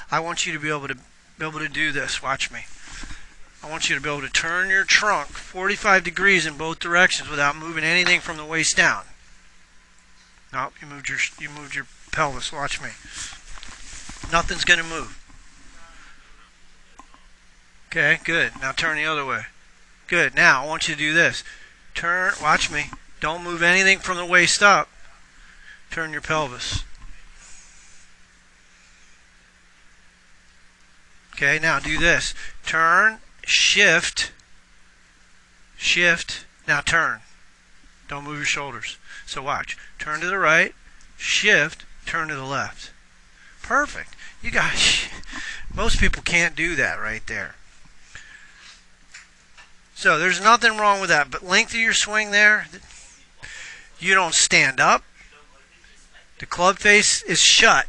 I want you to be able to do this. Watch me. I want you to be able to turn your trunk 45 degrees in both directions without moving anything from the waist down. No, you moved your pelvis. Watch me. Nothing's going to move. Okay, good. Now turn the other way. Good. Now I want you to do this. Turn. Watch me. Don't move anything from the waist up. Turn your pelvis. Okay, now do this. Turn, shift, shift. Now turn. Don't move your shoulders. So watch. Turn to the right, shift, turn to the left. Perfect. You guys, most people can't do that right there. So there's nothing wrong with that, but length of your swing there, you don't stand up. The club face is shut.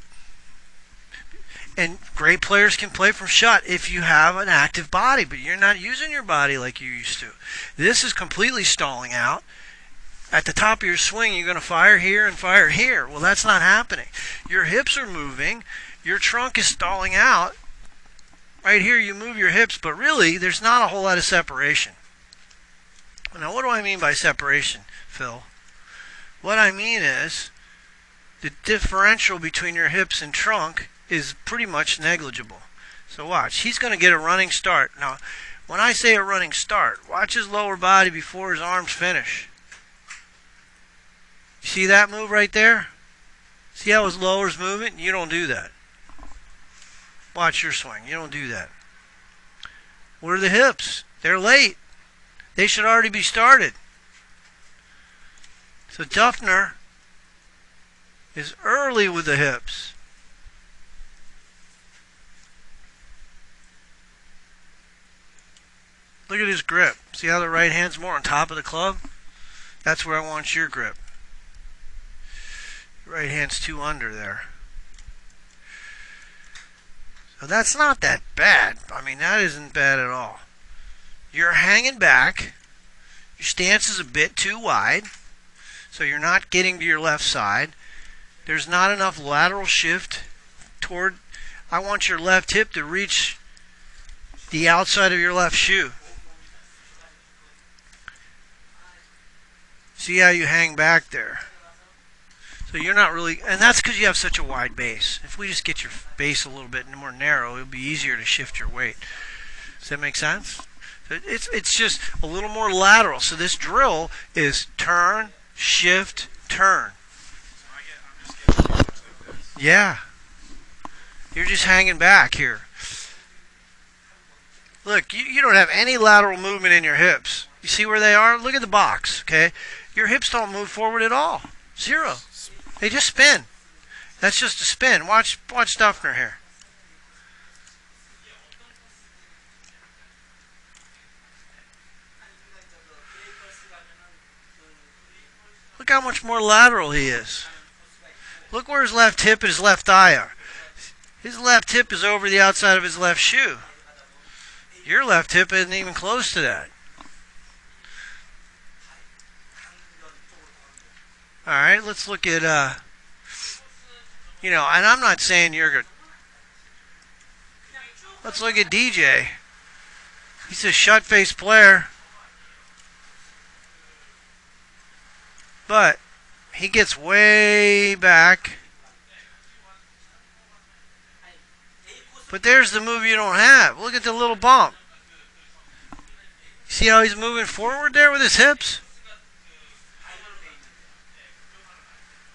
And great players can play from shut if you have an active body, but you're not using your body like you used to. This is completely stalling out. At the top of your swing, you're going to fire here and fire here. Well, that's not happening. Your hips are moving. Your trunk is stalling out. Right here, you move your hips, but really, there's not a whole lot of separation. Now, what do I mean by separation, Phil? What I mean is the differential between your hips and trunk is pretty much negligible. So watch. He's going to get a running start. Now, when I say a running start, watch his lower body before his arms finish. See that move right there? See how his lower's moving? You don't do that. Watch your swing. You don't do that. Where are the hips? They're late. They should already be started. So Duffner is early with the hips. Look at his grip. See how the right hand's more on top of the club? That's where I want your grip. Right hand's too under there. So that's not that bad. I mean, that isn't bad at all. You're hanging back. Your stance is a bit too wide, so you're not getting to your left side. There's not enough lateral shift toward. I want your left hip to reach the outside of your left shoe. See how you hang back there. So you're not really, and that's because you have such a wide base. If we just get your base a little bit more narrow, it'll be easier to shift your weight. Does that make sense? It's just a little more lateral. So this drill is turn, shift, turn. Yeah. You're just hanging back here. Look, you don't have any lateral movement in your hips. You see where they are? Look at the box, okay? Your hips don't move forward at all. Zero. They just spin. That's just a spin. Watch Duffner here. Look how much more lateral he is. Look where his left hip and his left thigh are. His left hip is over the outside of his left shoe. Your left hip isn't even close to that. Alright, let's look at, and I'm not saying you're good. Let's look at DJ. He's a shut-face player. But he gets way back. But there's the move you don't have. Look at the little bump. See how he's moving forward there with his hips?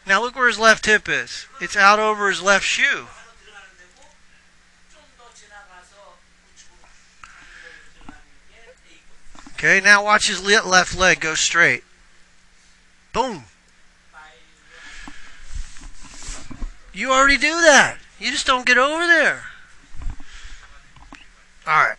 Now look where his left hip is. It's out over his left shoe. Okay, now watch his left leg go straight. Boom. You already do that. You just don't get over there. Alright.